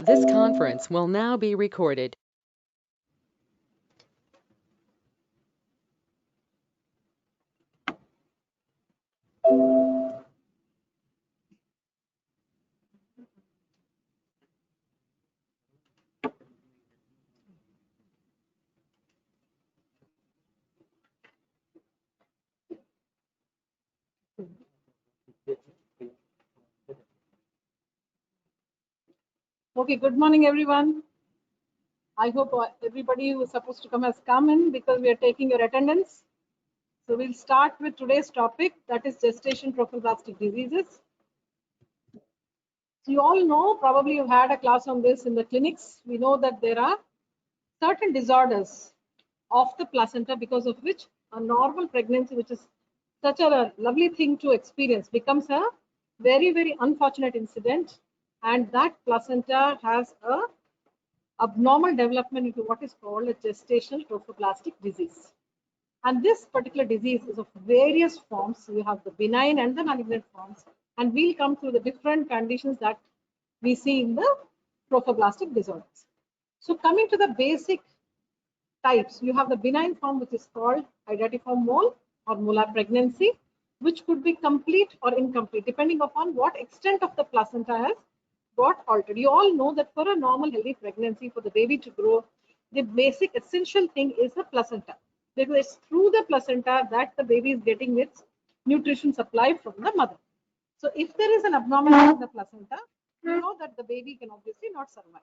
This conference will now be recorded. Okay, good morning, everyone. I hope everybody who is supposed to come has come in because we are taking your attendance. So we'll start with today's topic, that is gestation trophoblastic diseases. So you all know, probably you've had a class on this in the clinics. We know that there are certain disorders of the placenta because of which a normal pregnancy, which is such a lovely thing to experience, becomes a very, very unfortunate incident. And that placenta has a abnormal development into what is called a gestational trophoblastic disease. And this particular disease is of various forms. You have the benign and the malignant forms. And we'll come through the different conditions that we see in the trophoblastic disorders. So coming to the basic types, you have the benign form, which is called hydatidiform mole or molar pregnancy, which could be complete or incomplete, depending upon what extent of the placenta has got altered. You all know that for a normal healthy pregnancy, for the baby to grow, the basic essential thing is the placenta, because it's through the placenta that the baby is getting its nutrition supply from the mother. So if there is an abnormality in the placenta, you know that the baby can obviously not survive.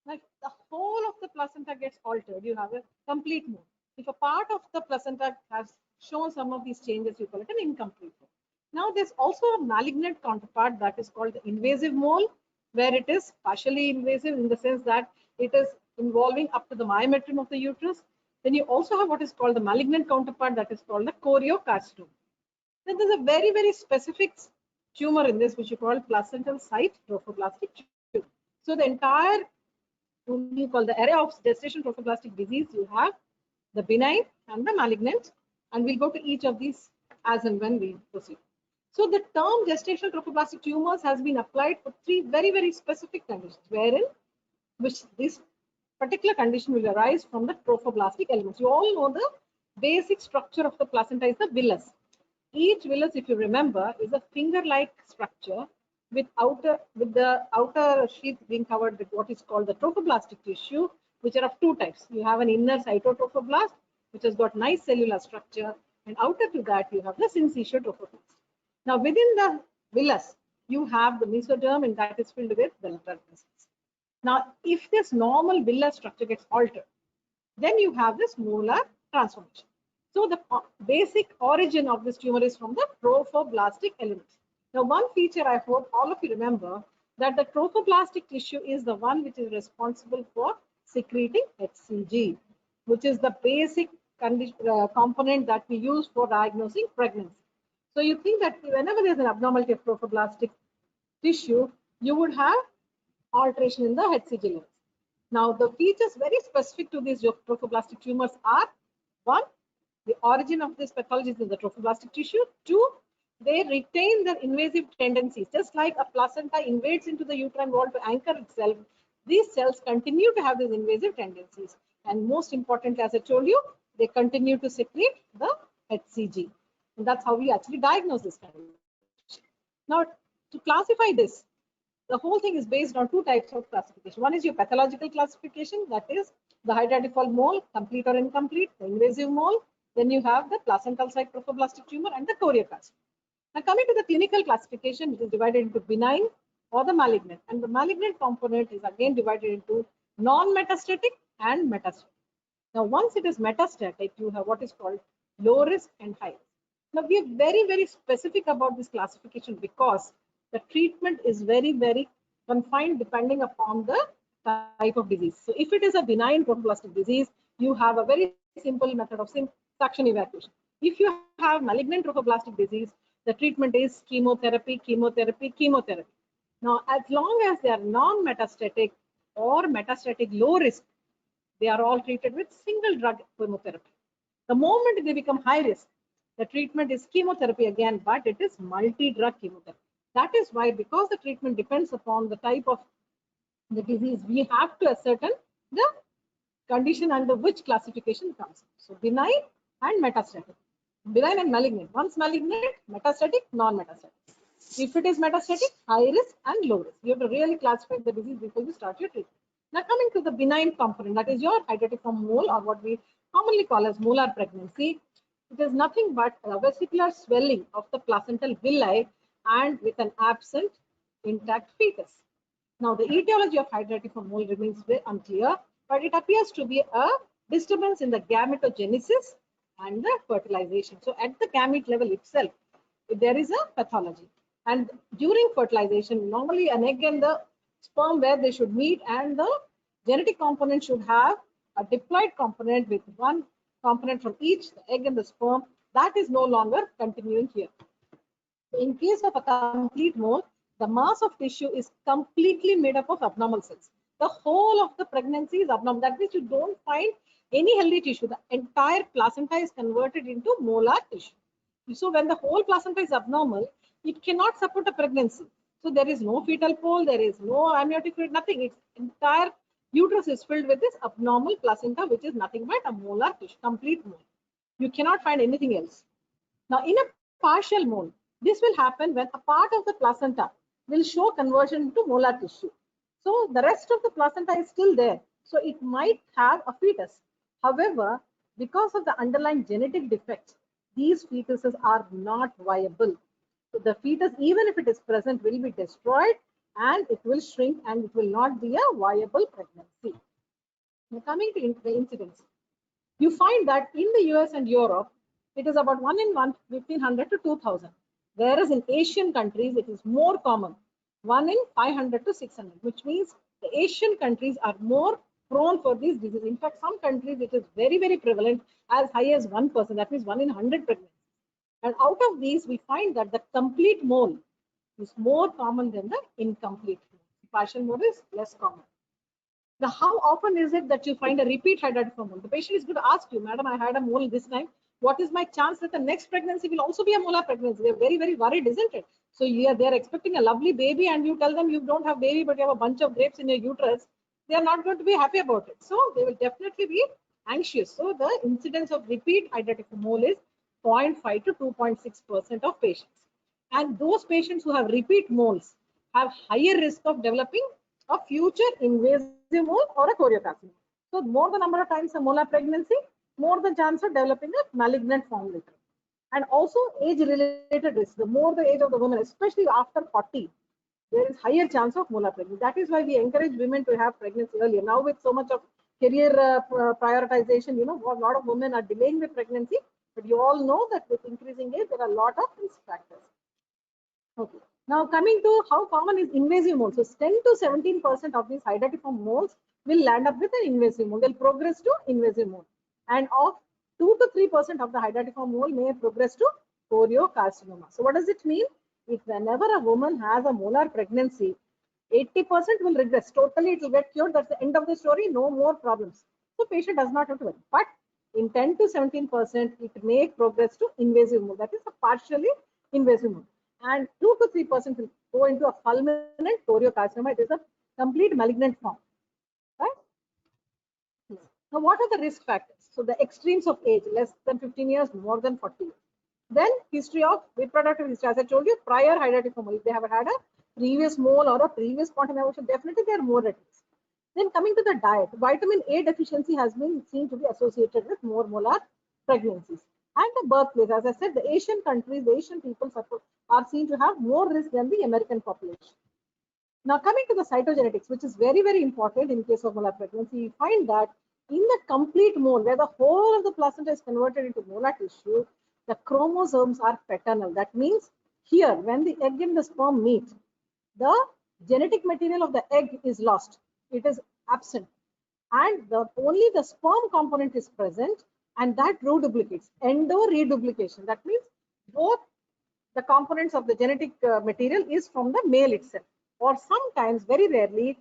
Now, if the whole of the placenta gets altered, you have a complete mole. If a part of the placenta has shown some of these changes, you call it an incomplete mole. Now, there's also a malignant counterpart that is called the invasive mole, where it is partially invasive in the sense that it is involving up to the myometrium of the uterus. Then you also have what is called the malignant counterpart, that is called the choriocarcinoma. Then there's a very, very specific tumor in this, which you call placental site trophoblastic tumor. So the entire, you call the area of gestation trophoblastic disease, you have the benign and the malignant, and we'll go to each of these as and when we proceed. So the term gestational trophoblastic tumors has been applied for three very, very specific conditions, wherein which this particular condition will arise from the trophoblastic elements. You all know the basic structure of the placenta is the villus. Each villus, if you remember, is a finger-like structure with the outer sheath being covered with what is called the trophoblastic tissue, which are of two types. You have an inner cytotrophoblast, which has got nice cellular structure, and outer to that you have the syncytial trophoblast. Now, within the villus, you have the mesoderm, and that is filled with the blood vessels. Now, if this normal villus structure gets altered, then you have this molar transformation. So the basic origin of this tumor is from the trophoblastic elements. Now, one feature I hope all of you remember, that the trophoblastic tissue is the one which is responsible for secreting HCG, which is the basic component that we use for diagnosing pregnancy. So you think that whenever there's an abnormality of trophoblastic tissue, you would have alteration in the HCG levels. Now, the features very specific to these trophoblastic tumors are: one, the origin of this pathology is in the trophoblastic tissue. Two, they retain their invasive tendencies. Just like a placenta invades into the uterine wall to anchor itself, these cells continue to have these invasive tendencies. And most importantly, as I told you, they continue to secrete the HCG. And that's how we actually diagnose this condition. Now, to classify this, the whole thing is based on two types of classification. One is your pathological classification, that is the hydatidiform mole, complete or incomplete, the invasive mole. Then you have the placental site trophoblastic tumor and the choriocarcinoma. Now, coming to the clinical classification, it is divided into benign or the malignant. And the malignant component is again divided into non-metastatic and metastatic. Now, once it is metastatic, you have what is called low risk and high risk. Now, we are very, very specific about this classification because the treatment is very, very confined depending upon the type of disease. So if it is a benign trophoblastic disease, you have a very simple method of suction evacuation. If you have malignant trophoblastic disease, the treatment is chemotherapy, chemotherapy, chemotherapy. Now, as long as they are non-metastatic or metastatic low risk, they are all treated with single drug chemotherapy. The moment they become high risk, the treatment is chemotherapy again, but it is multi-drug chemotherapy. That is why, because the treatment depends upon the type of the disease, we have to ascertain the condition under which classification comes. So benign and metastatic. Benign and malignant. Once malignant, metastatic, non-metastatic. If it is metastatic, high risk and low risk. You have to really classify the disease before you start your treatment. Now coming to the benign component, that is your hydatidiform mole, or what we commonly call as molar pregnancy. It is nothing but a vesicular swelling of the placental villi and with an absent intact fetus. Now the etiology of hydatidiform mole remains very unclear, but it appears to be a disturbance in the gametogenesis and the fertilization. So at the gamete level itself, there is a pathology. And during fertilization, normally an egg and the sperm where they should meet, and the genetic component should have a diploid component with one component from each, the egg and the sperm. That is no longer continuing here. In case of a complete mole, the mass of tissue is completely made up of abnormal cells. The whole of the pregnancy is abnormal. That means you don't find any healthy tissue. The entire placenta is converted into molar tissue. So when the whole placenta is abnormal, it cannot support a pregnancy. So there is no fetal pole, there is no amniotic fluid, nothing. Its entire uterus is filled with this abnormal placenta, which is nothing but a molar tissue, complete mole. You cannot find anything else. Now in a partial mole, this will happen when a part of the placenta will show conversion into molar tissue. So the rest of the placenta is still there. So it might have a fetus. However, because of the underlying genetic defects, these fetuses are not viable. So the fetus, even if it is present, will be destroyed and it will shrink and it will not be a viable pregnancy. Now coming to the incidence, you find that in the US and Europe, it is about 1 in 1,500 to 2,000. Whereas in Asian countries, it is more common, 1 in 500 to 600, which means the Asian countries are more prone for these diseases. In fact, some countries it is very, very prevalent, as high as 1%, that means 1 in 100 pregnancies. And out of these, we find that the complete mole is more common than the incomplete mole. Partial mole is less common. Now, how often is it that you find a repeat hydatidiform mole? The patient is going to ask you, madam, I had a mole this time. What is my chance that the next pregnancy will also be a molar pregnancy? They're very, very worried, isn't it? So they're expecting a lovely baby and you tell them you don't have baby, but you have a bunch of grapes in your uterus. They are not going to be happy about it. So they will definitely be anxious. So the incidence of repeat hydatidiform mole is 0.5 to 2.6% of patients. And those patients who have repeat moles have higher risk of developing a future invasive mole or a choriocarcinoma. So more the number of times a molar pregnancy, more the chance of developing a malignant form later. And also age-related risk. The more the age of the woman, especially after 40, there is higher chance of molar pregnancy. That is why we encourage women to have pregnancy earlier. Now with so much of career prioritization, a lot of women are delaying the pregnancy, but you all know that with increasing age, there are a lot of risk factors. Okay. Now coming to how common is invasive mole. So 10 to 17% of these hydatidiform moles will land up with an invasive mole. They'll progress to invasive mole. And of 2 to 3% of the hydatidiform mole may progress to choriocarcinoma. So what does it mean? If whenever a woman has a molar pregnancy, 80% will regress. Totally it will get cured. That's the end of the story. No more problems. So patient does not have to worry. But in 10 to 17%, it may progress to invasive mole. That is a partially invasive mole. And 2 to 3% will go into a fulminant choriocarcinoma. It is a complete malignant form. Right? Now, what are the risk factors? So the extremes of age, less than 15 years, more than 40 years. Then history of reproductive history. As I told you, prior hydatidiform mole. If they have had a previous mole or a previous spontaneous, definitely they are more at risk. Then coming to the diet, vitamin A deficiency has been seen to be associated with more molar pregnancies. And the birthplace, as I said, the Asian countries, the Asian people are seen to have more risk than the American population. Now coming to the cytogenetics, which is very, very important in case of molar pregnancy, we find that in the complete mole, where the whole of the placenta is converted into molar tissue, the chromosomes are paternal. That means here, when the egg and the sperm meet, the genetic material of the egg is lost. It is absent. And only the sperm component is present, and that reduplicates. Endo-reduplication. That means both the components of the genetic material is from the male itself. Or sometimes, very rarely,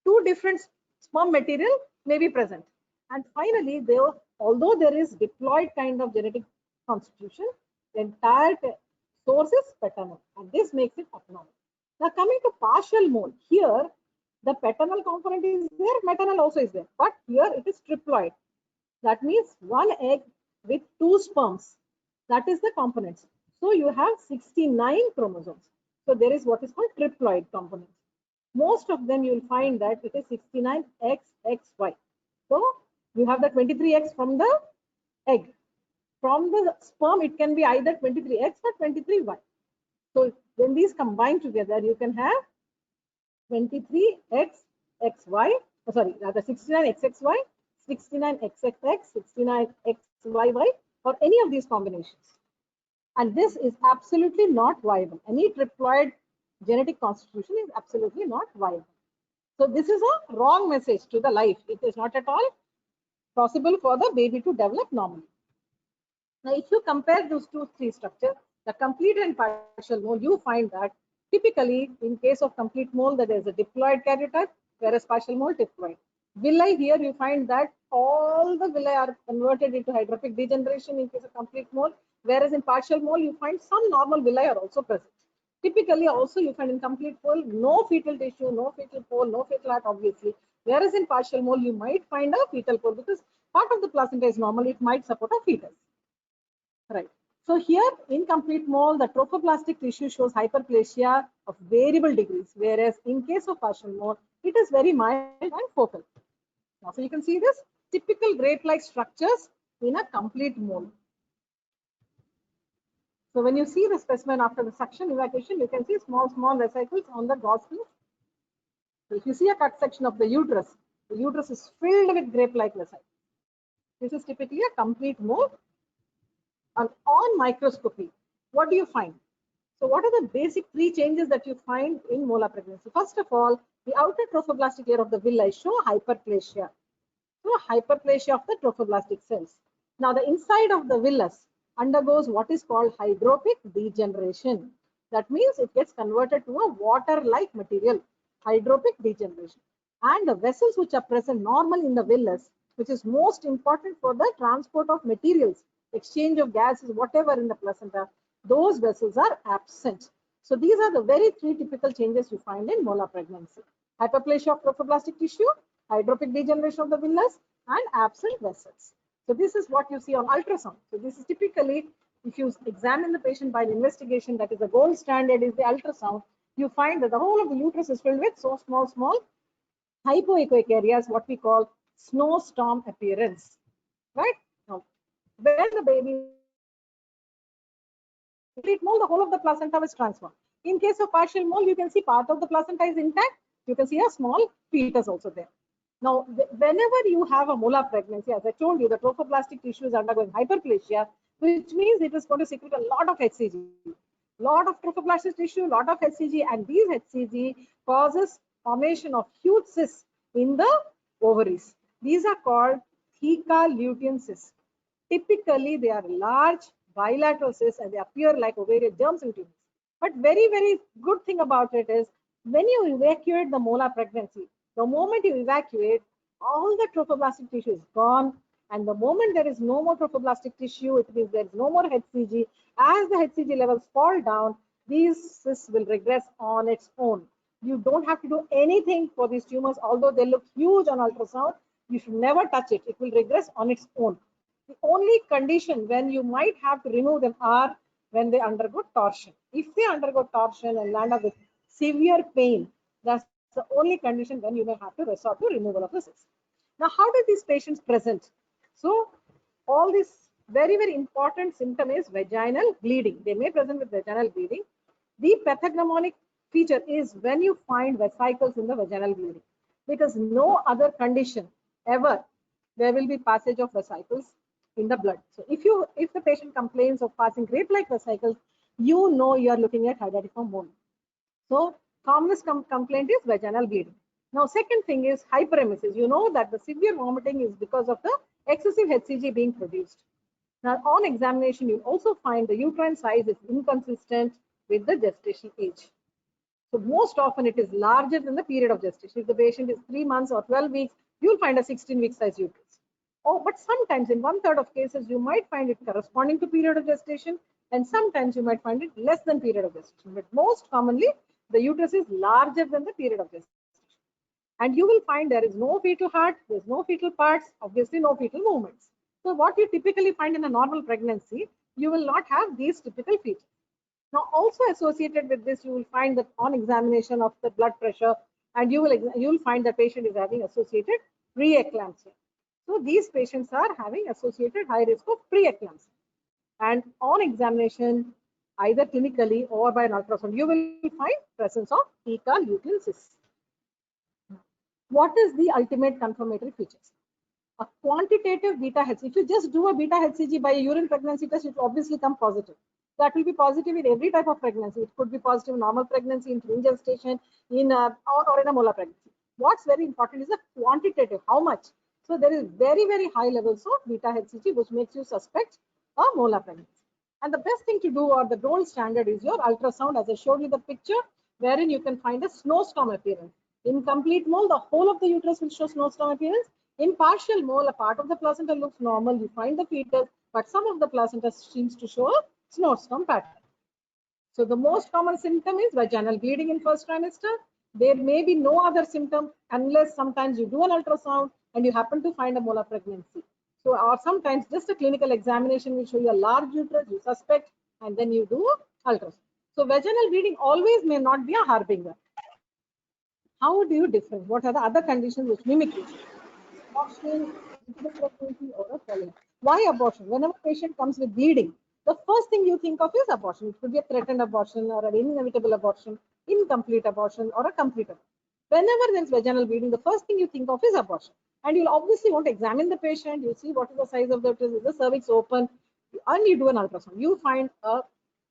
two different sperm material may be present. And finally, although there is diploid kind of genetic constitution, the entire source is paternal, and this makes it abnormal. Now coming to partial mole, here The paternal component is there, maternal also is there, but here it is triploid. That means one egg with 2 sperms. That is the components. So you have 69 chromosomes. So there is what is called triploid components. Most of them you will find that it is 69XXY. So you have the 23X from the egg. From the sperm, it can be either 23X or 23Y. So when these combine together, you can have 23XXY, sorry, rather 69XXY, 69XXX, 69XYY, or any of these combinations. And this is absolutely not viable. Any triploid genetic constitution is absolutely not viable. So this is a wrong message to the life. It is not at all possible for the baby to develop normally. Now, if you compare those three structures, the complete and partial mole, you find that typically in case of complete mole, there is a diploid karyotype, whereas partial mole diploid. Villi here, you find that all the villi are converted into hydrophic degeneration in case of complete mole, whereas in partial mole, you find some normal villi are also present. Typically, also you find in complete mole, no fetal tissue, no fetal pole, no fetal heart, obviously. Whereas in partial mole, you might find a fetal pole because part of the placenta is normal, it might support a fetus. Right. So here in complete mole, the trophoblastic tissue shows hyperplasia of variable degrees, whereas in case of partial mole, it is very mild and focal. Now, so you can see this typical grape-like structures in a complete mole. So when you see the specimen after the suction evacuation, you can see small vesicles on the gauze plate. So if you see a cut section of the uterus is filled with grape-like vesicles. This is typically a complete mole. And on microscopy, what do you find? So what are the basic three changes that you find in molar pregnancy? First of all, the outer trophoblastic layer of the villi show hyperplasia. So hyperplasia of the trophoblastic cells. Now the inside of the villus undergoes what is called hydrophic degeneration. That means it gets converted to a water-like material, hydrophic degeneration. And the vessels which are present normal in the villus, which is most important for the transport of materials, exchange of gases, whatever in the placenta, those vessels are absent. So these are the very three typical changes you find in molar pregnancy. Hyperplasia of trophoblastic tissue, hydrophic degeneration of the villus, and absent vessels. So this is what you see on ultrasound. So this is typically, if you examine the patient by the investigation, that is the gold standard is the ultrasound, you find that the whole of the uterus is filled with so small hypoechoic areas, what we call snowstorm appearance, right? Now, when the baby complete mole, the whole of the placenta was transformed. In case of partial mole, you can see part of the placenta is intact. You can see a small fetus also there. Now, whenever you have a molar pregnancy, as I told you, the trophoblastic tissue is undergoing hyperplasia, which means it is going to secrete a lot of HCG. Lot of trophoblastic tissue, lot of HCG, and these HCG causes formation of huge cysts in the ovaries. These are called theca lutein cysts. Typically, they are large bilateral cysts and they appear like ovarian germs and tumors. But very good thing about it is when you evacuate the molar pregnancy, the moment you evacuate, all the trophoblastic tissue is gone. And the moment there is no more trophoblastic tissue, it means there is no more HCG. As the HCG levels fall down, these cysts will regress on its own. You don't have to do anything for these tumors, although they look huge on ultrasound. You should never touch it. It will regress on its own. The only condition when you might have to remove them are when they undergo torsion. If they undergo torsion and land up with severe pain, that's the only condition when you may have to resort to removal of the cyst. Now, how do these patients present? So, all this very important symptom is vaginal bleeding. They may present with vaginal bleeding. The pathognomonic feature is when you find vesicles in the vaginal bleeding, because no other condition ever there will be passage of vesicles in the blood. So if the patient complains of passing grape-like vesicles, you know you are looking at hydatidiform mole. So commonest complaint is vaginal bleeding. Now second thing is hyperemesis. You know that the severe vomiting is because of the excessive HCG being produced. Now on examination, you also find the uterine size is inconsistent with the gestation age. So most often it is larger than the period of gestation. If the patient is 3 months or 12 weeks, you'll find a 16-week size uterus. Oh, but sometimes in 1/3 of cases, you might find it corresponding to period of gestation, and sometimes you might find it less than period of gestation. But most commonly, the uterus is larger than the period of gestation. And you will find there is no fetal heart, there's no fetal parts, obviously no fetal movements. So what you typically find in a normal pregnancy, you will not have these typical features. Now, also associated with this, you will find that on examination of the blood pressure, and you will find the patient is having associated preeclampsia. So these patients are having associated high risk of preeclampsia. And on examination, either clinically or by an ultrasound, you will find presence of fecal uterine cysts. What is the ultimate confirmatory features? A quantitative beta HCG. If you just do a beta HCG by a urine pregnancy test, it will obviously come positive. That will be positive in every type of pregnancy. It could be positive in normal pregnancy, in twin gestation, or in a molar pregnancy. What's very important is the quantitative, how much. So there is very, very high levels of beta HCG, which makes you suspect a molar pregnancy. And the best thing to do, or the gold standard, is your ultrasound, as I showed you the picture, wherein you can find a snowstorm appearance. In complete mole, the whole of the uterus will show snowstorm appearance. In partial mole, a part of the placenta looks normal. You find the fetus, but some of the placenta seems to show a snowstorm pattern. So the most common symptom is vaginal bleeding in first trimester. There may be no other symptom unless sometimes you do an ultrasound and you happen to find a molar pregnancy. So, or sometimes just a clinical examination will show you a large uterus, you suspect, and then you do ultrasound. So vaginal bleeding always may not be a harbinger. How do you differentiate? What are the other conditions which mimic this? Abortion, pregnancy, or a poly. Why abortion? Whenever a patient comes with bleeding, the first thing you think of is abortion. It could be a threatened abortion or an inevitable abortion, incomplete abortion, or a complete abortion. Whenever there is vaginal bleeding, the first thing you think of is abortion. And you'll obviously want to examine the patient. You see what is the size of the uterus, is the cervix open, and you do an ultrasound. You find a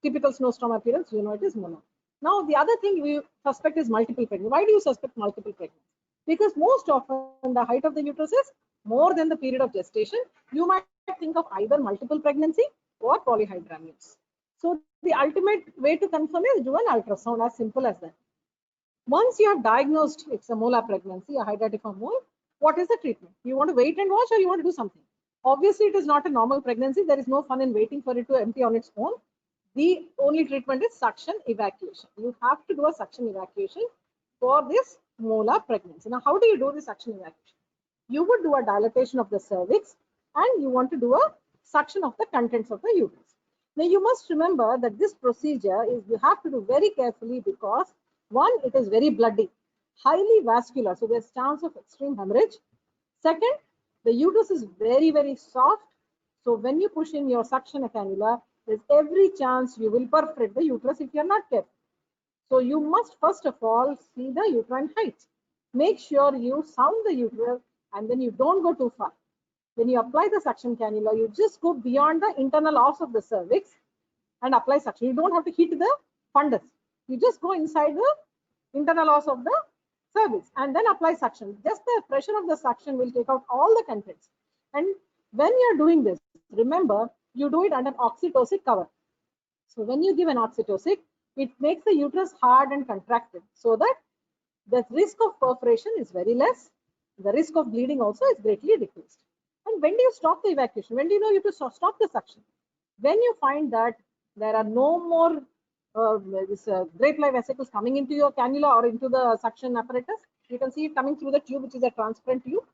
typical snowstorm appearance, you know it is molar. Now, the other thing we suspect is multiple pregnancy. Why do you suspect multiple pregnancy? Because most often the height of the uterus is more than the period of gestation. You might think of either multiple pregnancy or polyhydramnios. So the ultimate way to confirm is do an ultrasound, as simple as that. Once you have diagnosed it's a molar pregnancy, a hydatiform mole, what is the treatment? You want to wait and watch, or you want to do something? Obviously, it is not a normal pregnancy. There is no fun in waiting for it to empty on its own. The only treatment is suction evacuation. You have to do a suction evacuation for this molar pregnancy. Now, how do you do the suction evacuation? You would do a dilatation of the cervix, and you want to do a suction of the contents of the uterus. Now, you must remember that this procedure is you have to do very carefully because one, it is very bloody, highly vascular, so there's chance of extreme hemorrhage. Second, the uterus is very, very soft. So when you push in your suction cannula, there's every chance you will perforate the uterus if you're not careful. So you must first of all see the uterine height. Make sure you sound the uterus and then you don't go too far. When you apply the suction cannula, you just go beyond the internal os of the cervix and apply suction. You don't have to hit the fundus. You just go inside the internal os of the cervix and then apply suction. Just the pressure of the suction will take out all the contents. And when you're doing this, remember, you do it under oxytocic cover. So when you give an oxytocic, it makes the uterus hard and contracted so that the risk of perforation is very less. The risk of bleeding also is greatly decreased. And when do you stop the evacuation? When do you know you have to stop the suction? When you find that there are no more Drapelie vesicles coming into your cannula or into the suction apparatus, you can see it coming through the tube, which is a transparent tube.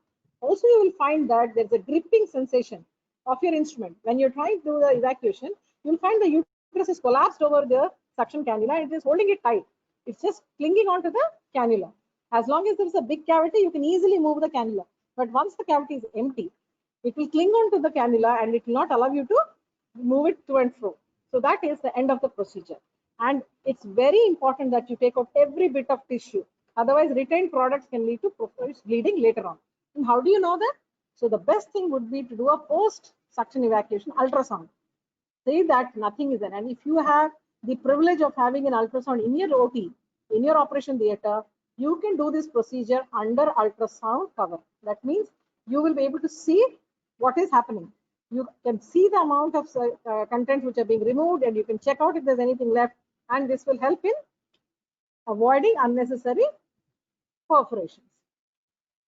Also, you will find that there's a gripping sensation of your instrument. When you're trying to do the evacuation, you'll find the uterus is collapsed over the suction cannula and it is holding it tight. It's just clinging onto the cannula. As long as there's a big cavity, you can easily move the cannula. But once the cavity is empty, it will cling onto the cannula and it will not allow you to move it to and fro. So that is the end of the procedure. And it's very important that you take out every bit of tissue. Otherwise, retained products can lead to profuse bleeding later on. And how do you know that? So the best thing would be to do a post-suction evacuation ultrasound. Say that nothing is there. And if you have the privilege of having an ultrasound in your OT, in your operation theater, you can do this procedure under ultrasound cover. That means you will be able to see what is happening. You can see the amount of contents which are being removed and you can check out if there's anything left, and this will help in avoiding unnecessary perforations.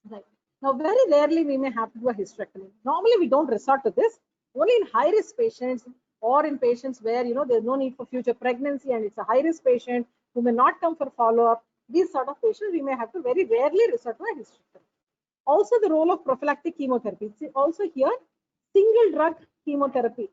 Right. Now, very rarely we may have to do a hysterectomy. Normally, we don't resort to this. Only in high-risk patients or in patients where there's no need for future pregnancy and it's a high-risk patient who may not come for follow-up, these sort of patients, we may have to very rarely resort to a hysterectomy. Also, the role of prophylactic chemotherapy. Also here, single drug chemotherapy.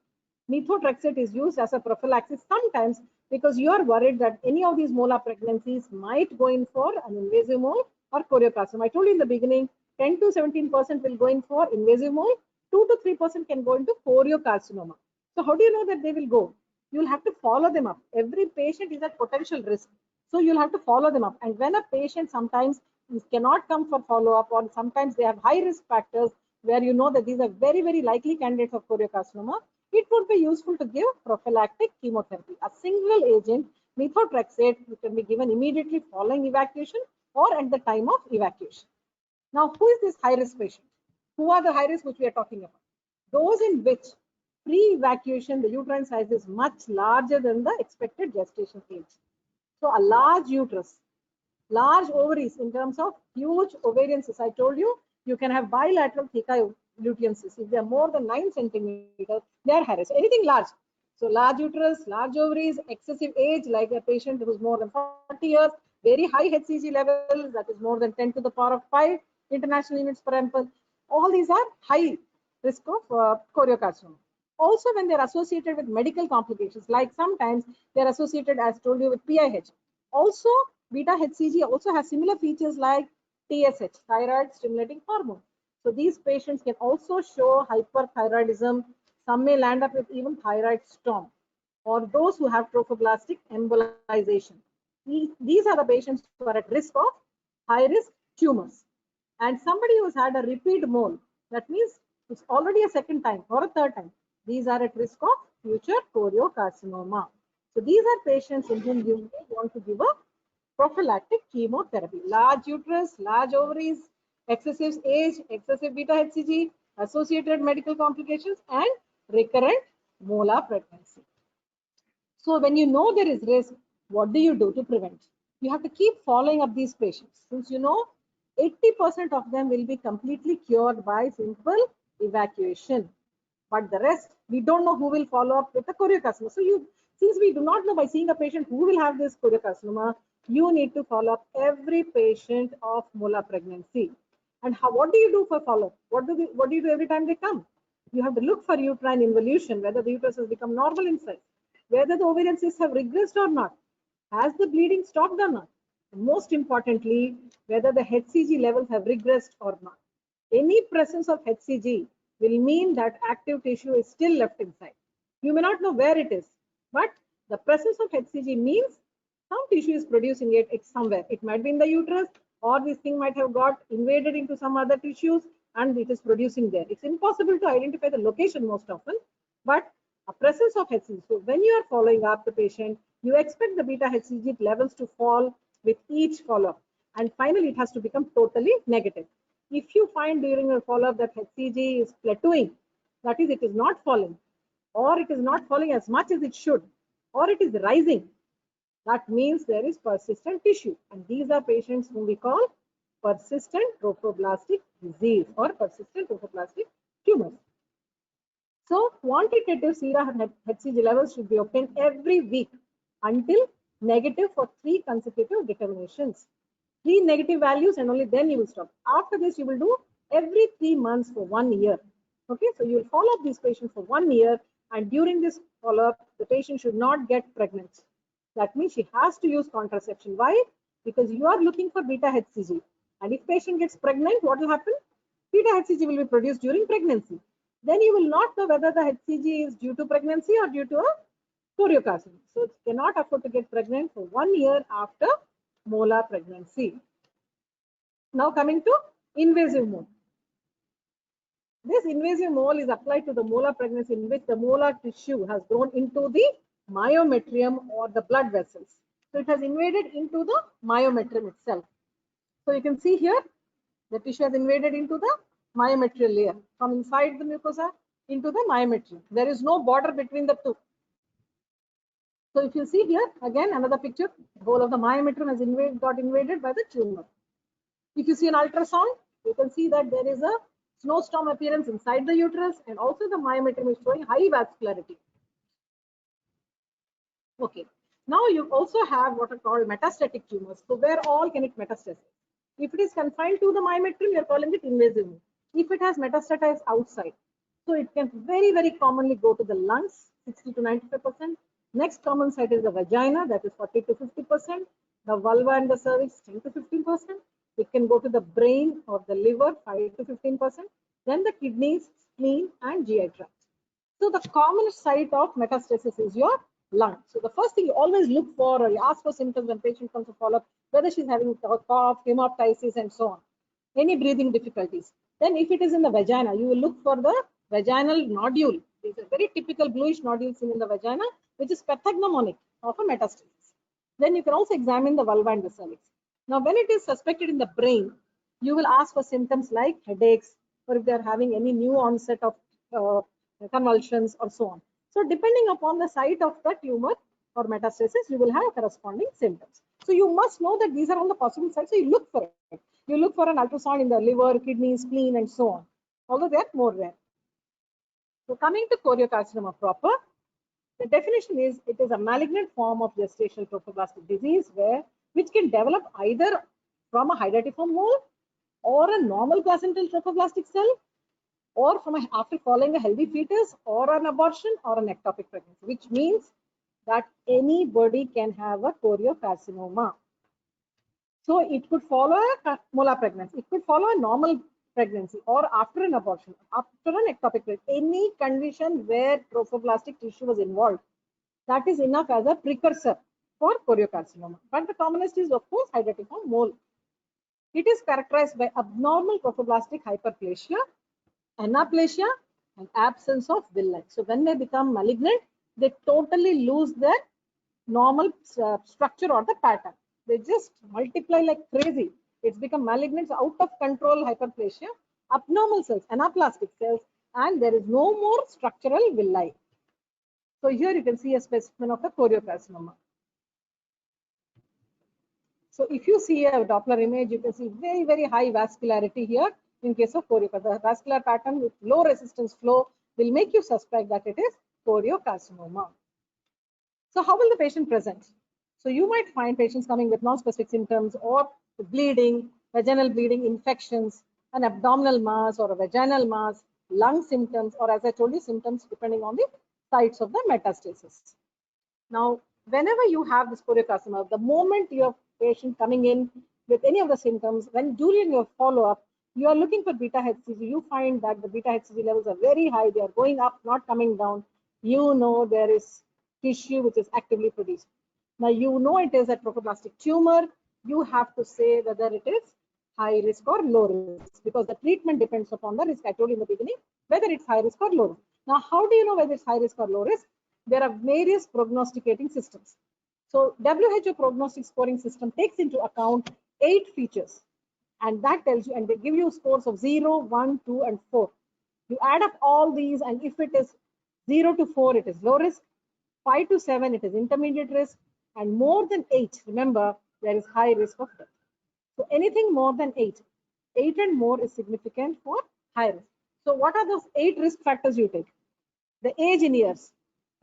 Methotrexate is used as a prophylaxis sometimes because you are worried that any of these molar pregnancies might go in for an invasive mole or choriocarcinoma. I told you in the beginning, 10 to 17% will go in for invasive mole, 2 to 3% can go into choriocarcinoma. So how do you know that they will go? You'll have to follow them up. Every patient is at potential risk. So you'll have to follow them up. And when a patient sometimes cannot come for follow-up, or sometimes they have high risk factors where you know that these are very, very likely candidates of choriocarcinoma, it would be useful to give prophylactic chemotherapy. A single agent, methotrexate, which can be given immediately following evacuation or at the time of evacuation. Now, who is this high-risk patient? Who are the high risk which we are talking about? Those in which pre-evacuation, the uterine size is much larger than the expected gestation age. So a large uterus, large ovaries in terms of huge ovarian cysts. I told you, you can have bilateral theca luteal cysts. If they are more than 9 centimeters, they are high risk. Anything large. So large uterus, large ovaries, excessive age, like a patient who is more than 40 years, very high HCG level, that is more than 10 to the power of 5 international units per ampere. All these are high risk of choriocarcinoma. Also, when they're associated with medical complications, like sometimes they're associated, as told you, with PIH. Also, beta HCG also has similar features like TSH, thyroid stimulating hormone. So these patients can also show hyperthyroidism. Some may land up with even thyroid storm, or those who have trophoblastic embolization. These are the patients who are at risk of high risk tumors. And somebody who's had a repeat mole, that means it's already a second time or a third time, these are at risk of future choriocarcinoma. So these are patients in whom you may want to give a prophylactic chemotherapy. Large uterus, large ovaries, excessive age, excessive beta HCG, associated medical complications, and recurrent molar pregnancy. So when you know there is risk, what do you do to prevent? You have to keep following up these patients. Since you know 80% of them will be completely cured by simple evacuation. But the rest, we don't know who will follow up with the choriocarcinoma. So since we do not know by seeing a patient who will have this choriocarcinoma, you need to follow up every patient of molar pregnancy. And what do you do for follow-up? What do you do every time they come? You have to look for uterine involution, whether the uterus has become normal in size, whether the ovarian cysts have regressed or not, has the bleeding stopped or not, and most importantly, whether the HCG levels have regressed or not. Any presence of HCG will mean that active tissue is still left inside. You may not know where it is, but the presence of HCG means some tissue is producing it. It's somewhere. It might be in the uterus, or this thing might have got invaded into some other tissues and it is producing there. It's impossible to identify the location most often, but a presence of HCG. So when you are following up the patient, you expect the beta HCG levels to fall with each follow-up, and finally it has to become totally negative. If you find during a follow-up that HCG is plateauing, that is, it is not falling, or it is not falling as much as it should, or it is rising, that means there is persistent tissue. And these are patients whom we call persistent trophoblastic disease or persistent trophoblastic tumors. So quantitative serum HCG levels should be obtained every week until negative for 3 consecutive determinations. 3 negative values, and only then you will stop. After this, you will do every 3 months for 1 year. Okay, so you will follow up these patients for 1 year, and during this follow-up, the patient should not get pregnant. That means she has to use contraception. Why? Because you are looking for beta HCG. And if patient gets pregnant, what will happen? Beta HCG will be produced during pregnancy. Then you will not know whether the HCG is due to pregnancy or due to a choriocarcinoma. So it cannot afford to get pregnant for 1 year after molar pregnancy. Now coming to invasive mole. This invasive mole is applied to the molar pregnancy in which the molar tissue has grown into the myometrium or the blood vessels. So it has invaded into the myometrium itself. So you can see here, the tissue has invaded into the myometrial layer from inside the mucosa into the myometrium. There is no border between the two. So if you see here, again, another picture, the whole of the myometrium has got invaded by the tumor. If you see an ultrasound, you can see that there is a snowstorm appearance inside the uterus, and also the myometrium is showing high vascularity. Okay, Now you also have what are called metastatic tumors. So where all can it metastasize? If it is confined to the myometrium, we are calling it invasive. If it has metastatized outside, so it can very, very commonly go to the lungs, 60 to 95%. Next common site is the vagina, that is 40 to 50%. The vulva and the cervix, 10 to 15%. It can go to the brain or the liver, 5 to 15%. Then the kidneys, spleen, and GI tract. So the common site of metastasis is your lung. So the first thing you always look for, or you ask for symptoms when patient comes to follow up, whether she's having cough, hemoptysis, and so on, any breathing difficulties. Then if it is in the vagina, you will look for the vaginal nodule. These are very typical bluish nodules seen in the vagina, which is pathognomonic of a metastasis. Then you can also examine the vulva and the cervix. Now, when it is suspected in the brain, you will ask for symptoms like headaches, or if they are having any new onset of convulsions or so on. So depending upon the site of the tumor or metastasis, you will have corresponding symptoms. So you must know that these are all the possible sites. So you look for it. You look for an ultrasound in the liver, kidney, spleen, and so on, although they are more rare. So coming to choriocarcinoma proper, the definition is it is a malignant form of gestational trophoblastic disease which can develop either from a hydatiform mole or a normal placental trophoblastic cell, or after following a healthy fetus or an abortion or an ectopic pregnancy, which means that anybody can have a choriocarcinoma. So it could follow a molar pregnancy, it could follow a normal pregnancy, or after an abortion, after an ectopic pregnancy, any condition where trophoblastic tissue was involved, that is enough as a precursor for choriocarcinoma. But the commonest is, of course, hydatiform mole. It is characterized by abnormal trophoblastic hyperplasia, anaplasia, and absence of villi. So when they become malignant, they totally lose their normal structure or the pattern. They just multiply like crazy. It's become malignant, out of control hyperplasia, abnormal cells, anaplastic cells, and there is no more structural villi. So here you can see a specimen of the choriocarcinoma. So if you see a Doppler image, you can see very, very high vascularity here in case of choriocarcinoma. The vascular pattern with low resistance flow will make you suspect that it is choriocarcinoma. So how will the patient present? So you might find patients coming with non-specific symptoms or bleeding, vaginal bleeding, infections, an abdominal mass or a vaginal mass, lung symptoms, or as I told you, symptoms depending on the sites of the metastasis. Now, whenever you have this choriocarcinoma, the moment you have patient coming in with any of the symptoms, when during your follow-up, you are looking for beta HCG, you find that the beta HCG levels are very high, they are going up, not coming down. You know there is tissue which is actively produced. Now you know it is a trophoblastic tumor. You have to say whether it is high risk or low risk, because the treatment depends upon the risk. I told you in the beginning whether it's high risk or low risk. Now, how do you know whether it's high risk or low risk? There are various prognosticating systems. So WHO prognostic scoring system takes into account 8 features, and that tells you, and they give you scores of 0, 1, 2, and 4. You add up all these, and if it is 0 to 4, it is low risk. 5 to 7, it is intermediate risk, and more than 8, remember, there is high risk of death. So anything more than 8 and more is significant for high risk. So what are those 8 risk factors you take? The age in years.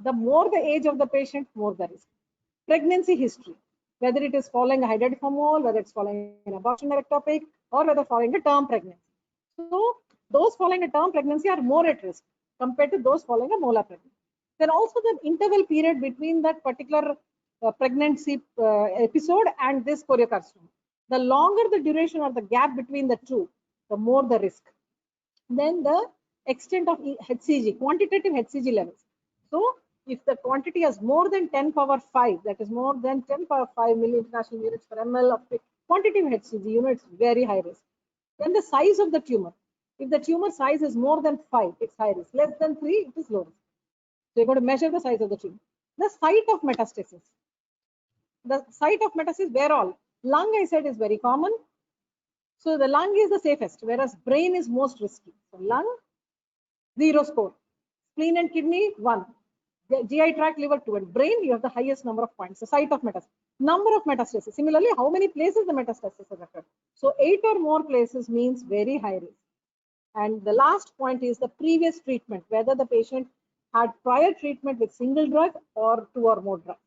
The more the age of the patient, more the risk. Pregnancy history, whether it is following a hydatiform mole, whether it's following an abortion or ectopic, or whether following a term pregnancy. So those following a term pregnancy are more at risk compared to those following a molar pregnancy. Then also the interval period between that particular pregnancy episode and this choriocarcinoma. The longer the duration or the gap between the two, the more the risk. Then the extent of HCG, quantitative HCG levels. So if the quantity is more than 10 power 5, that is more than 10 power 5 milli-international units per ml of quantitative HCG, you know it's very high risk. Then the size of the tumor. If the tumor size is more than 5, it's high risk. Less than 3, it is low risk. So you're going to measure the size of the tumor. The site of metastasis. The site of metastasis, where all? Lung, I said, is very common. So the lung is the safest, whereas brain is most risky. So lung, 0 score. Spleen and kidney, 1. The GI tract, liver, 2. And brain, you have the highest number of points. The site of metastasis. Number of metastasis. Similarly, how many places the metastasis has occurred? So 8 or more places means very high risk. And the last point is the previous treatment, whether the patient had prior treatment with single drug or 2 or more drugs.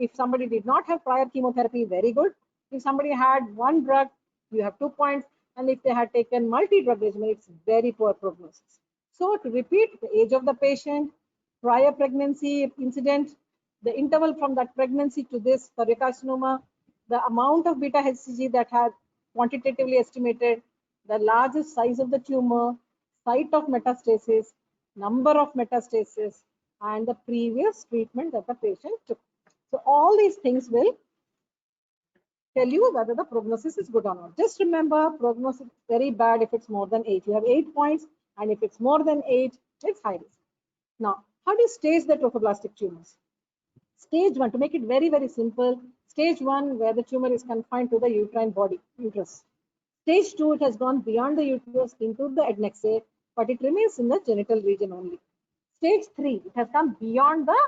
If somebody did not have prior chemotherapy, very good. If somebody had one drug, you have 2 points. And if they had taken multi-drug regimen, it's very poor prognosis. So to repeat, the age of the patient, prior pregnancy incident, the interval from that pregnancy to this carcinoma, the amount of beta HCG that had quantitatively estimated, the largest size of the tumor, site of metastasis, number of metastasis, and the previous treatment that the patient took. So all these things will tell you whether the prognosis is good or not. Just remember, prognosis is very bad if it's more than 8. You have 8 points, and if it's more than 8, it's high risk. Now, how do you stage the trophoblastic tumors? Stage 1, to make it very, very simple, stage 1, where the tumor is confined to the uterine body, uterus. Stage 2, it has gone beyond the uterus into the adnexate, but it remains in the genital region only. Stage 3, it has come beyond the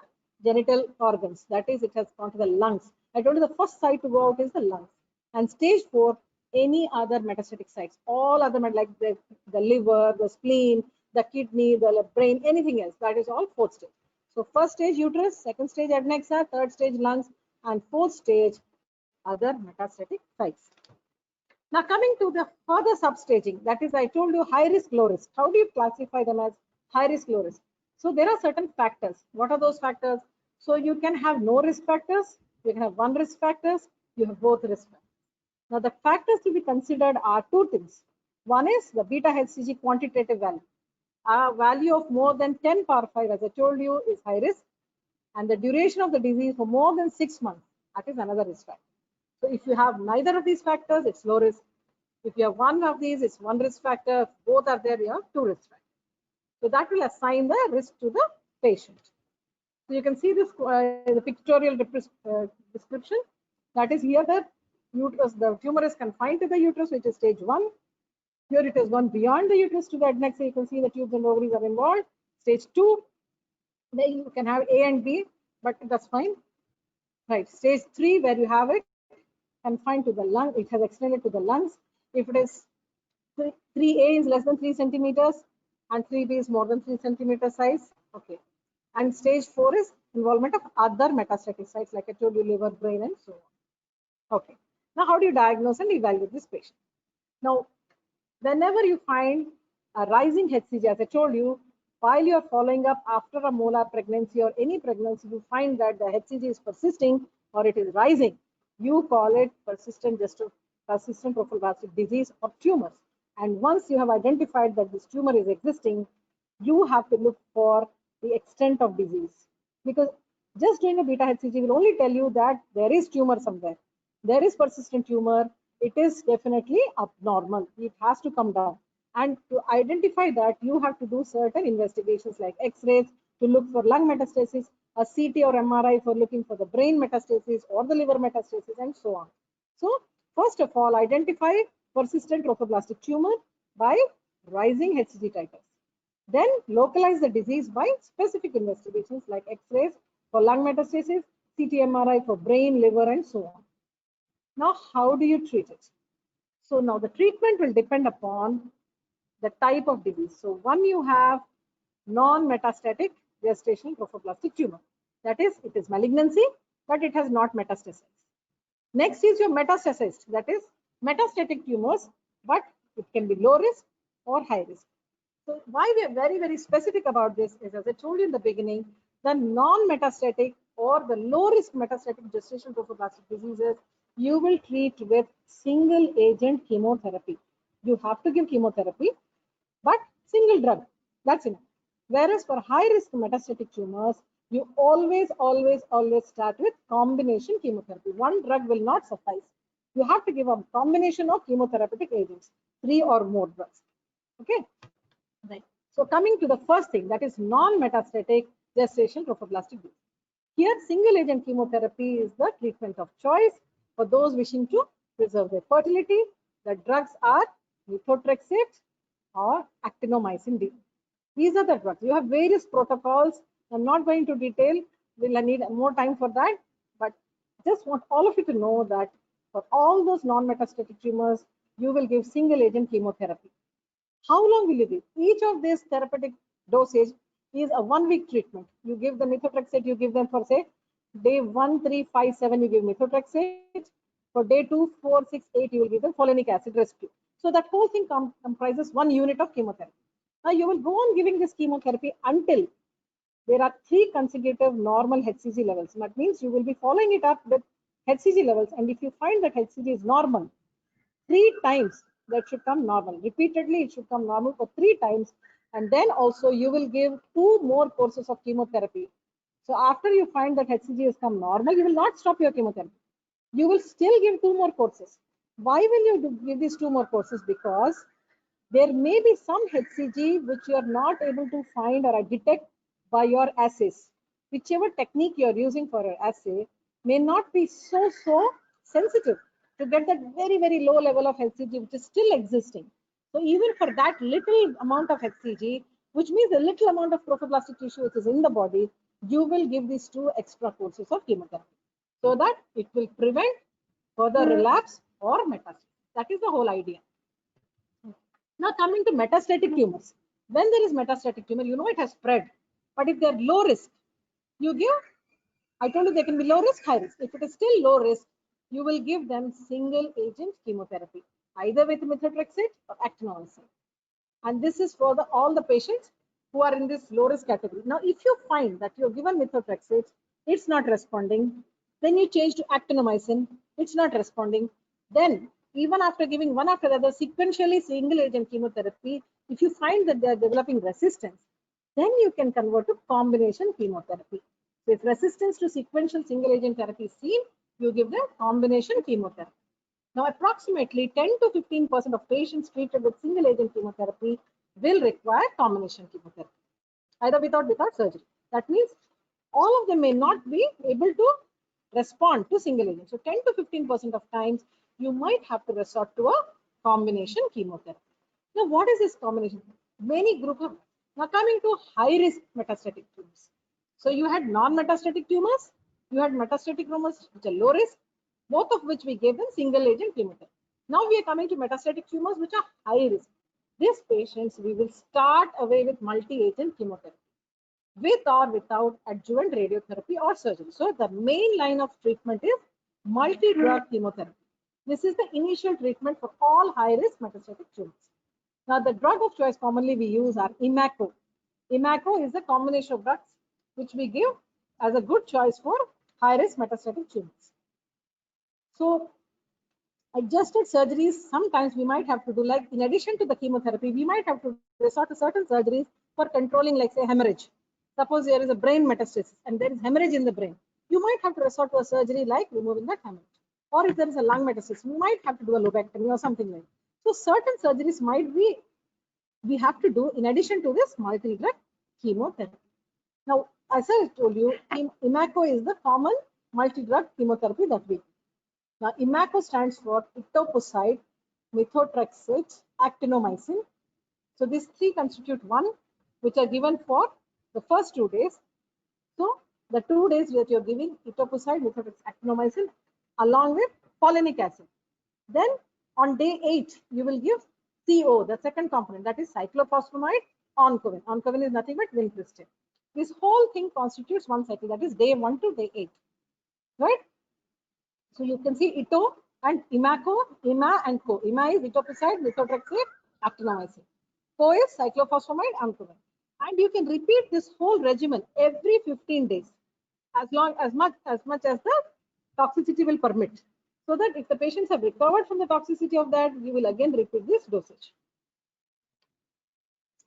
genital organs. That is, it has gone to the lungs. I told you the first site to go out is the lungs. And stage 4, any other metastatic sites, all other like the liver, the spleen, the kidney, the brain, anything else, that is all 4th stage. So first stage uterus, second stage adnexa, third stage lungs, and 4th stage other metastatic sites. Now coming to the further substaging, that is, I told you high risk, low risk. How do you classify them as high risk, low risk? So there are certain factors. What are those factors? So you can have no risk factors, you can have one risk factors, you have both risk factors. Now the factors to be considered are 2 things. One is the beta HCG quantitative value. A value of more than 10 power 5, as I told you, is high risk. And the duration of the disease for more than 6 months, that is another risk factor. So if you have neither of these factors, it's low risk. If you have one of these, it's one risk factor. If both are there, you have 2 risk factors. So that will assign the risk to the patient. So you can see this the pictorial description. That is, here the uterus, the tumor is confined to the uterus, which is stage 1. Here it has gone beyond the uterus to the adnexa. You can see the tubes and ovaries are involved. Stage 2, then you can have A and B, but that's fine. Right, stage 3, where you have it confined to the lung, it has extended to the lungs. If it is 3A is less than 3 centimeters and 3B is more than 3 centimeter size, okay. And stage 4 is involvement of other metastatic sites, like I told you, liver, brain, and so on. Okay. Now, how do you diagnose and evaluate this patient? Now, whenever you find a rising HCG, as I told you, while you are following up after a molar pregnancy or any pregnancy, you find that the HCG is persisting or it is rising, you call it persistent trophoblastic disease or tumors. And once you have identified that this tumor is existing, you have to look for the extent of disease, because just doing a beta HCG will only tell you that there is tumor somewhere. There is persistent tumor. It is definitely abnormal. It has to come down. And to identify that, you have to do certain investigations like X-rays to look for lung metastasis, a CT or MRI for looking for the brain metastasis or the liver metastasis, and so on. So first of all, identify persistent trophoblastic tumor by rising HCG titers. Then localize the disease by specific investigations like X-rays for lung metastasis, CT MRI for brain, liver, and so on. Now, how do you treat it? So now the treatment will depend upon the type of disease. So one, you have non-metastatic gestational trophoblastic tumor. That is, it is malignancy, but it has not metastasized. Next is your metastasized, that is metastatic tumors, but it can be low risk or high risk. So why we are very, very specific about this is, as I told you in the beginning, the non-metastatic or the low-risk metastatic gestational trophoblastic diseases, you will treat with single agent chemotherapy. You have to give chemotherapy, but single drug, that's enough. Whereas for high-risk metastatic tumors, you always start with combination chemotherapy. One drug will not suffice. You have to give a combination of chemotherapeutic agents, 3 or more drugs. Okay. Right. So coming to the first thing, that is non-metastatic gestational trophoblastic disease. Here, single agent chemotherapy is the treatment of choice for those wishing to preserve their fertility. The drugs are methotrexate or actinomycin D. These are the drugs. You have various protocols. I'm not going to detail. We'll need more time for that. But just want all of you to know that for all those non-metastatic tumors, you will give single agent chemotherapy. How long will you give? Each of these therapeutic dosage is a 1-week treatment. You give the methotrexate, you give them for say Day 1, 3, 5, 7, you give methotrexate. For day 2, 4, 6, 8, you will give the folinic acid rescue. So that whole thing comprises 1 unit of chemotherapy. Now you will go on giving this chemotherapy until there are 3 consecutive normal HCG levels. That means you will be following it up with HCG levels, and if you find that HCG is normal, 3 times that should come normal. Repeatedly, it should come normal for 3 times, and then also you will give 2 more courses of chemotherapy. So after you find that HCG has come normal, you will not stop your chemotherapy. You will still give 2 more courses. Why will you give these 2 more courses? Because there may be some HCG which you are not able to find or detect by your assays. Whichever technique you are using for your assay may not be so sensitive to get that very low level of HCG which is still existing. So even for that little amount of HCG, which means a little amount of trophoblastic tissue which is in the body, you will give these 2 extra courses of chemotherapy so that it will prevent further relapse or metastasis. That is the whole idea. Now coming to metastatic tumors. When there is metastatic tumor, you know it has spread. But if they're low risk, you give, I told you they can be low risk, high risk. If it is still low risk, you will give them single agent chemotherapy, either with methotrexate or actinomycin. And this is for all the patients who are in this low risk category. Now, if you find that you're given methotrexate, it's not responding, then you change to actinomycin, it's not responding. Then, even after giving one after the other sequentially single agent chemotherapy, if you find that they're developing resistance, then you can convert to combination chemotherapy. So if resistance to sequential single agent therapy is seen, you give them combination chemotherapy. Now, approximately 10 to 15% of patients treated with single agent chemotherapy will require combination chemotherapy, either without surgery. That means all of them may not be able to respond to single agent. So 10 to 15% of times, you might have to resort to a combination chemotherapy. Now, what is this combination? Many groups of, now coming to high risk metastatic tumors. So you had non-metastatic tumors, you had metastatic tumors which are low risk, both of which we gave them single agent chemotherapy. Now we are coming to metastatic tumors which are high risk. These patients we will start away with multi-agent chemotherapy, with or without adjuvant radiotherapy or surgery. So the main line of treatment is multi-drug chemotherapy. This is the initial treatment for all high-risk metastatic tumors. Now the drug of choice commonly we use are Imaco. Imaco is a combination of drugs which we give as a good choice for high-risk metastatic tumors. So adjusted surgeries, sometimes we might have to do, like in addition to the chemotherapy, we might have to resort to certain surgeries for controlling, like say hemorrhage. Suppose there is a brain metastasis and there is hemorrhage in the brain. You might have to resort to a surgery like removing that hemorrhage. Or if there is a lung metastasis, we might have to do a lobectomy or something like that. So certain surgeries might be, we have to do in addition to this multi-drug chemotherapy. Now, as I told you, Imaco is the common multi-drug chemotherapy that we do. Now, Imaco stands for etoposide, methotrexate, actinomycin. So these 3 constitute one, which are given for the first 2 days. So the 2 days that you're giving etoposide, methotrexate, actinomycin, along with folinic acid. Then on day 8, you will give CO, the second component, that is cyclophosphamide, oncovin. Oncovin is nothing but vincristine. This whole thing constitutes one cycle, that is day 1 to day 8, right? So you can see Ito and Imaco, Ima and Co. Ima is etoposide, methotrexate, actinomycin. Co is cyclophosphamide, oncovin. And you can repeat this whole regimen every 15 days, as much as the toxicity will permit. So that if the patients have recovered from the toxicity of that, you will again repeat this dosage.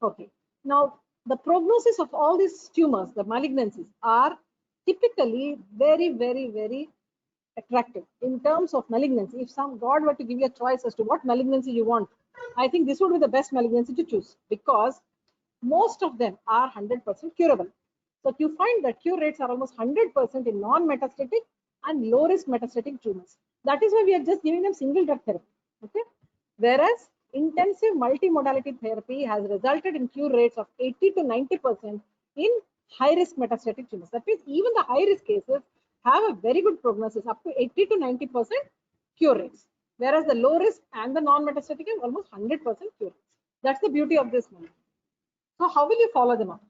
Okay. Now, the prognosis of all these tumors, the malignancies, are typically very attractive in terms of malignancy. If some God were to give you a choice as to what malignancy you want, I think this would be the best malignancy to choose, because most of them are 100% curable. So you find that cure rates are almost 100% in non-metastatic and low-risk metastatic tumors. That is why we are just giving them single drug therapy. Okay, whereas intensive multimodality therapy has resulted in cure rates of 80 to 90% in high-risk metastatic tumors. That means even the high-risk cases have a very good prognosis, up to 80 to 90% cure rates, whereas the low risk and the non-metastatic have almost 100% cure rates. That's the beauty of this model. So how will you follow them up?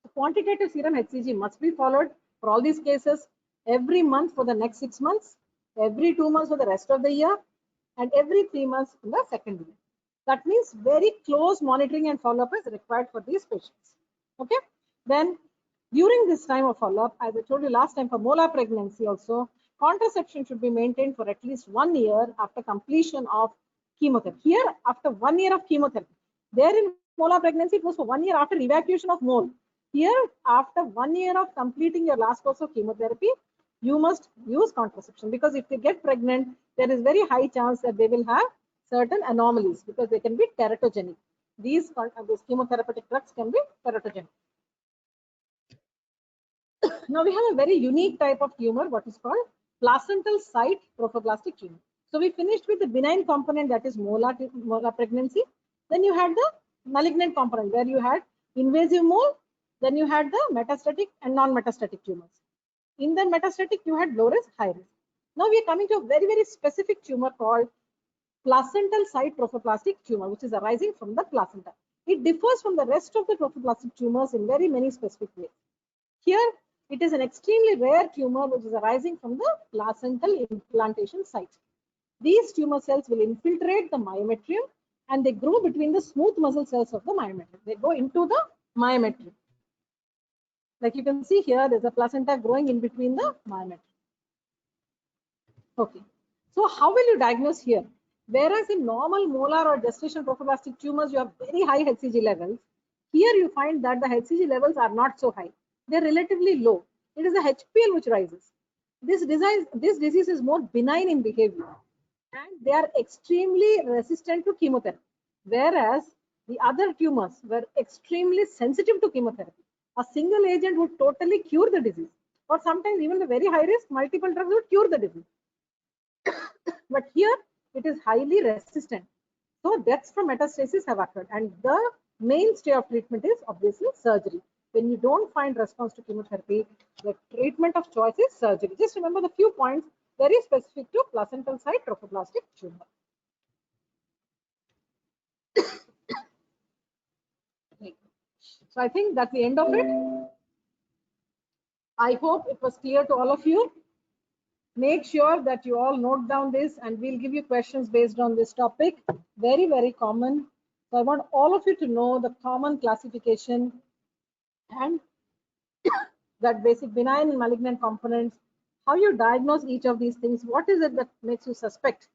The quantitative serum HCG must be followed For all these cases, every month for the next 6 months, every 2 months for the rest of the year, and every 3 months in the second year. That means very close monitoring and follow-up is required for these patients. Okay. Then during this time of follow-up, as I told you last time, for molar pregnancy also, contraception should be maintained for at least 1 year after completion of chemotherapy. Here, after 1 year of chemotherapy. There in molar pregnancy, it was for 1 year after evacuation of mole. Here, after 1 year of completing your last course of chemotherapy, you must use contraception, because if they get pregnant, there is very high chance that they will have certain anomalies, because they can be teratogenic. These chemotherapeutic drugs can be teratogenic. Now we have a very unique type of tumor, what is called placental site trophoblastic tumor. So we finished with the benign component, that is molar pregnancy. Then you had the malignant component where you had invasive mole. Then you had the metastatic and non-metastatic tumors. In the metastatic, you had low risk, high risk. Now we are coming to a very, very specific tumor called placental site trophoblastic tumor, which is arising from the placenta. It differs from the rest of the trophoblastic tumors in very many specific ways. Here, it is an extremely rare tumor which is arising from the placental implantation site. These tumor cells will infiltrate the myometrium and they grow between the smooth muscle cells of the myometrium. They go into the myometrium. Like you can see here, there's a placenta growing in between the myometrium. Okay. So how will you diagnose here? Whereas in normal molar or gestational trophoblastic tumors, you have very high HCG levels. Here you find that the HCG levels are not so high. They're relatively low. It is the HPL which rises. This disease is more benign in behavior and they are extremely resistant to chemotherapy. Whereas the other tumors were extremely sensitive to chemotherapy. A single agent would totally cure the disease, or sometimes even the very high risk multiple drugs would cure the disease. But here it is highly resistant. So deaths from metastasis have occurred, and the mainstay of treatment is obviously surgery. When you don't find response to chemotherapy, the treatment of choice is surgery. Just remember the few points very specific to placental site trophoblastic tumor. So I think that's the end of it. I hope it was clear to all of you. Make sure that you all note down this and we'll give you questions based on this topic. Very, very common. So I want all of you to know the common classification and that basic benign and malignant components, how you diagnose each of these things, what is it that makes you suspect?